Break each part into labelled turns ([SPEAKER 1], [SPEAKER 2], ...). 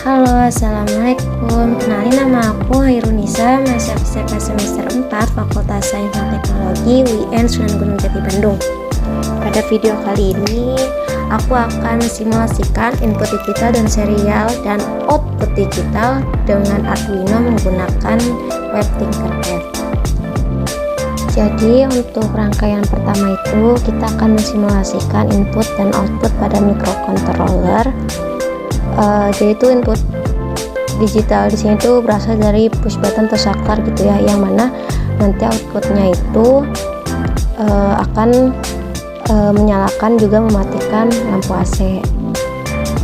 [SPEAKER 1] Halo, assalamualaikum. Kenalin, nama aku Hairunisa, mahasiswa FISIP semester 4 Fakultas Sains dan Teknologi UIN Sunan Gunung Jati Bandung. Pada video kali ini, aku akan simulasikan input digital dan serial dan output digital dengan Arduino menggunakan web Tinkercad. Jadi untuk rangkaian pertama itu kita akan mensimulasikan input dan output pada microcontroller. Jadi itu input digital di sini tuh berasal dari push button atau saklar gitu ya, yang mana nanti outputnya itu akan menyalakan juga mematikan lampu AC.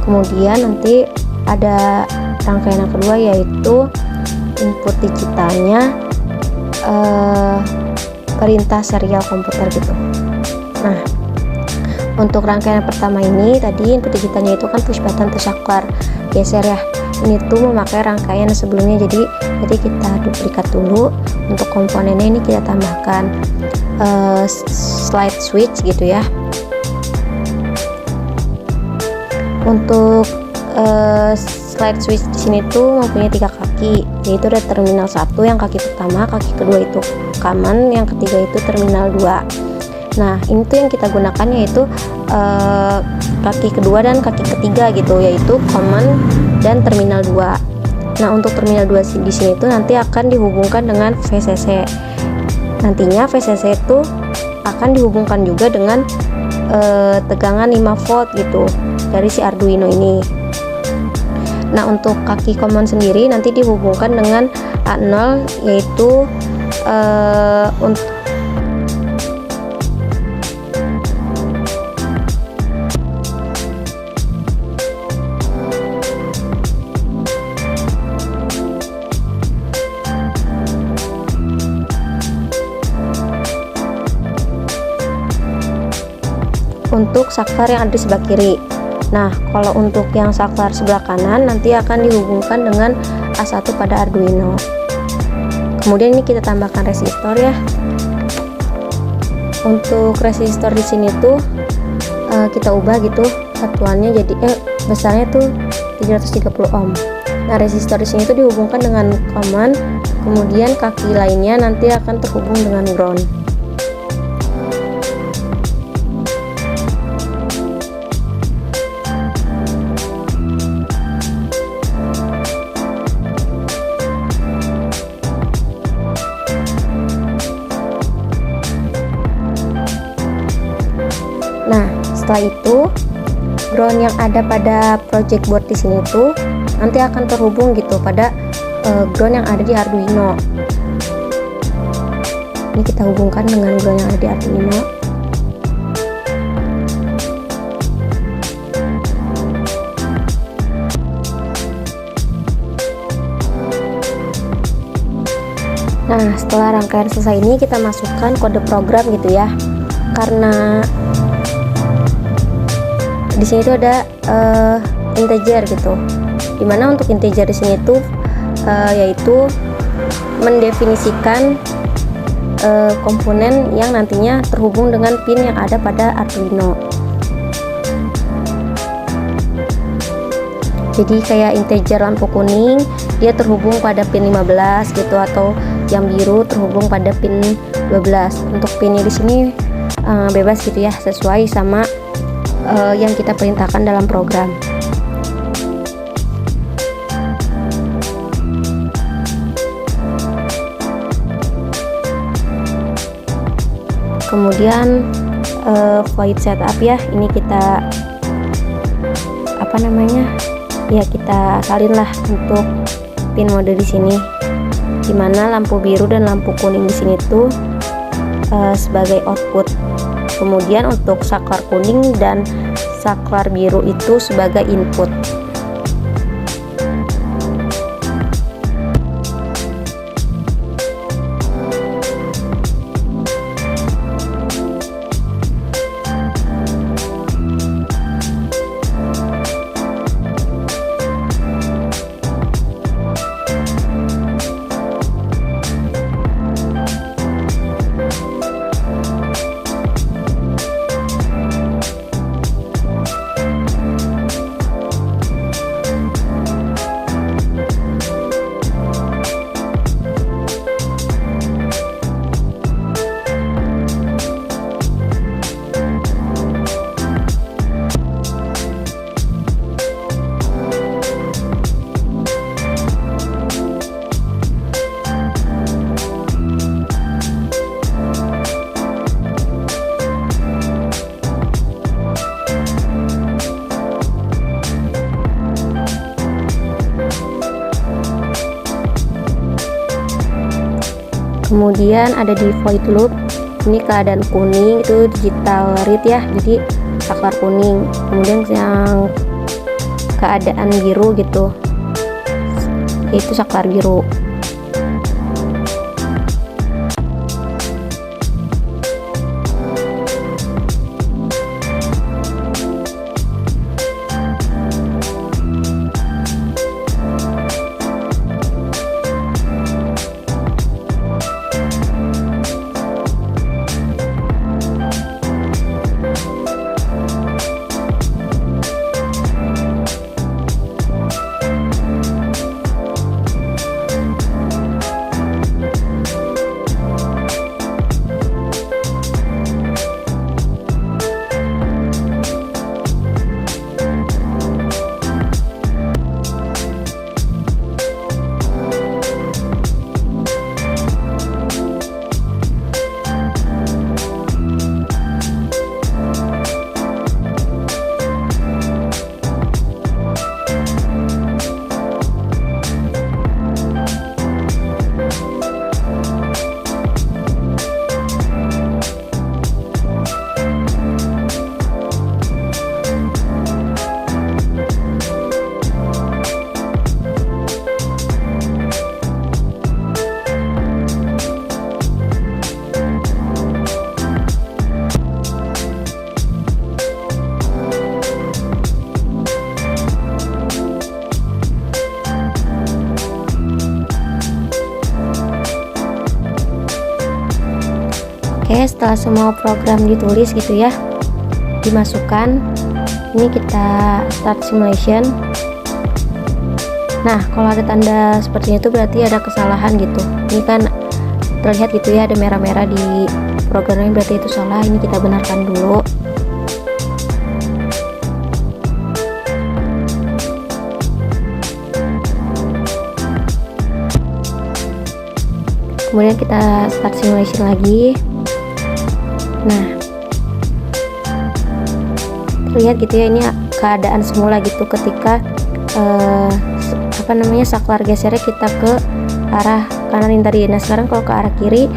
[SPEAKER 1] Kemudian nanti ada rangkaian yang kedua, yaitu input digitalnya perintah serial komputer gitu. Nah, untuk rangkaian pertama ini tadi input digitalnya itu kan push button atau saklar geser ya. Ini tuh memakai rangkaian sebelumnya, jadi kita duplikat dulu. Untuk komponennya ini kita tambahkan slide switch gitu ya. Untuk slide switch di sini tuh mempunyai 3 kaki, yaitu ada terminal 1 yang kaki pertama, kaki kedua itu common, yang ketiga itu terminal 2. Nah, ini tuh yang kita gunakan yaitu kaki kedua dan kaki ketiga gitu, yaitu common dan terminal 2. Nah, untuk terminal 2 di sini tuh nanti akan dihubungkan dengan VCC. Nantinya VCC itu akan dihubungkan juga dengan tegangan 5 volt gitu dari si Arduino ini. Nah, untuk kaki common sendiri nanti dihubungkan dengan A0, yaitu untuk saklar yang ada di sebelah kiri. Nah, kalau untuk yang saklar sebelah kanan nanti akan dihubungkan dengan A1 pada Arduino. Kemudian ini kita tambahkan resistor ya. Untuk resistor di sini tuh kita ubah gitu satuannya, jadi besarnya tuh 330 ohm. Nah, resistor di sini tuh dihubungkan dengan common, kemudian kaki lainnya nanti akan terhubung dengan ground. Nah, setelah itu ground yang ada pada project board di sini tuh nanti akan terhubung gitu pada ground yang ada di Arduino. Ini kita hubungkan dengan ground yang ada di Arduino. Nah, setelah rangkaian selesai ini kita masukkan kode program gitu ya. Karena di sini tuh ada integer gitu, dimana untuk integer di sini tuh yaitu mendefinisikan komponen yang nantinya terhubung dengan pin yang ada pada Arduino. Jadi kayak integer lampu kuning dia terhubung pada pin 15 gitu, atau yang biru terhubung pada pin 12. Untuk pinnya di sini bebas gitu ya, sesuai sama yang kita perintahkan dalam program. Kemudian void setup ya, ini kita kita salin lah untuk pin mode di sini, dimana lampu biru dan lampu kuning di sini tuh sebagai output. Kemudian untuk saklar kuning dan saklar biru itu sebagai input. Kemudian ada di void loop, ini keadaan kuning itu digital read ya, jadi saklar kuning. Kemudian yang keadaan biru gitu, yaitu saklar biru. Oke, setelah semua program ditulis gitu ya, dimasukkan, ini kita start simulation. Nah, kalau ada tanda seperti itu berarti ada kesalahan gitu. Ini kan terlihat gitu ya, ada merah-merah di programnya, berarti itu salah. Ini kita benarkan dulu. Kemudian kita start simulation lagi. Nah, terlihat gitu ya, ini keadaan semula gitu ketika saklar gesernya kita ke arah kanan ini tadi. Nah, sekarang kalau ke arah kiri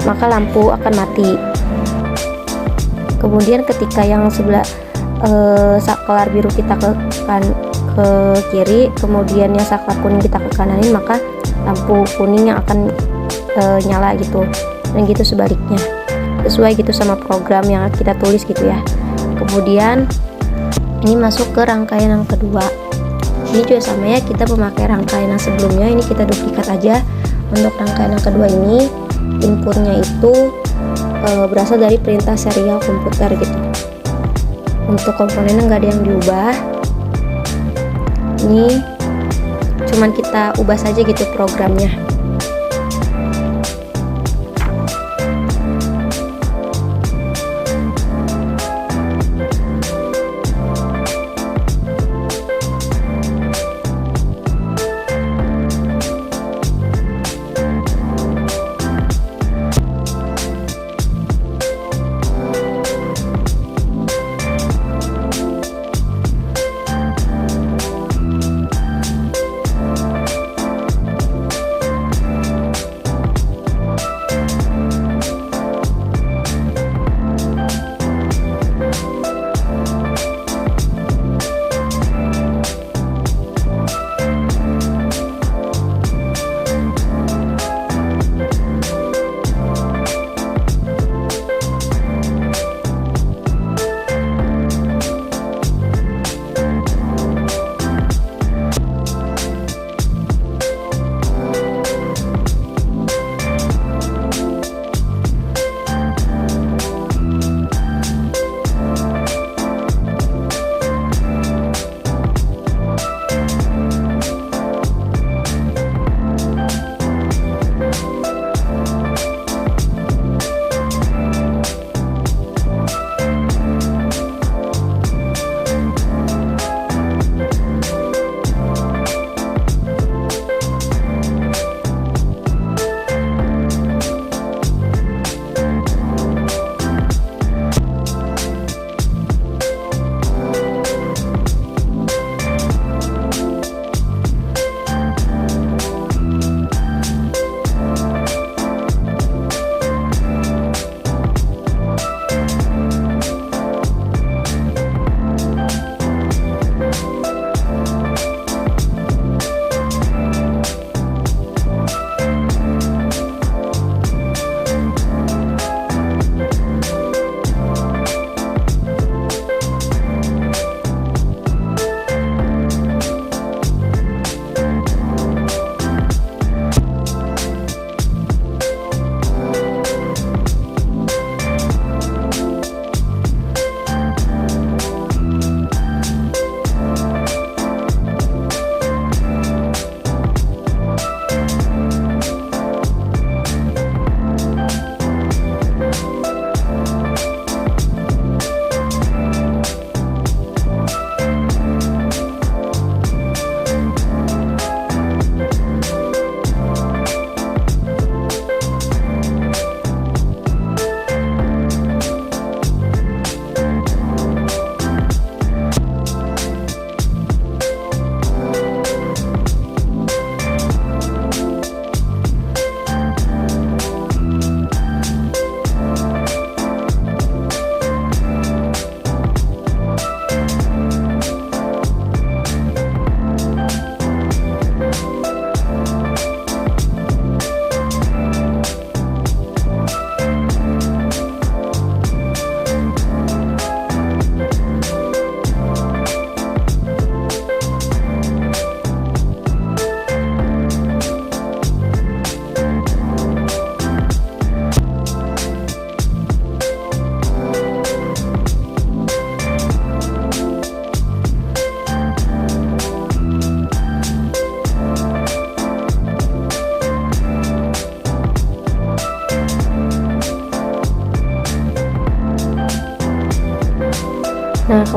[SPEAKER 1] maka lampu akan mati. Kemudian ketika yang sebelah saklar biru kita ke kiri, kemudian yang saklar kuning kita ke kananin, maka lampu kuning yang akan nyala gitu, dan gitu sebaliknya, sesuai gitu sama program yang kita tulis gitu ya. Kemudian ini masuk ke rangkaian yang kedua. Ini juga sama ya, kita memakai rangkaian yang sebelumnya, ini kita duplikat aja. Untuk rangkaian yang kedua ini inputnya itu berasal dari perintah serial komputer gitu. Untuk komponennya nggak ada yang diubah, ini cuman kita ubah saja gitu programnya.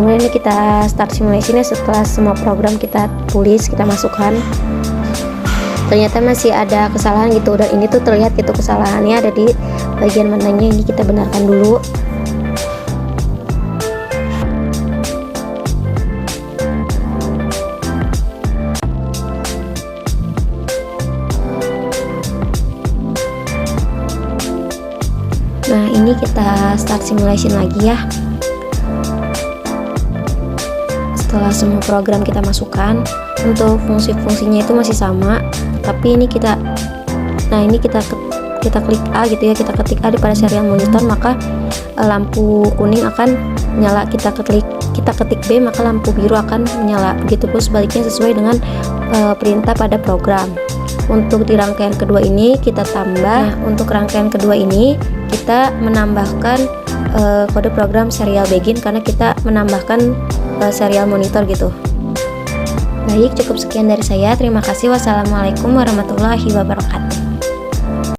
[SPEAKER 1] kemudian ini kita start simulasinya. Setelah semua program kita tulis, kita masukkan, ternyata masih ada kesalahan gitu, dan ini tuh terlihat gitu kesalahannya ada di bagian mananya. Ini kita benarkan dulu. Nah, ini kita start simulation lagi ya. Setelah semua program kita masukkan, untuk fungsi-fungsinya itu masih sama, tapi ini kita klik A gitu ya, kita ketik A di pada serial monitor, maka lampu kuning akan menyala. Kita ketik B, maka lampu biru akan menyala. Begitu pun sebaliknya sesuai dengan perintah pada program. Untuk di rangkaian kedua ini kita tambah. Untuk rangkaian kedua ini kita menambahkan kode program serial begin karena kita menambahkan serial monitor gitu. Baik, cukup sekian dari saya. Terima kasih. Wassalamualaikum warahmatullahi wabarakatuh.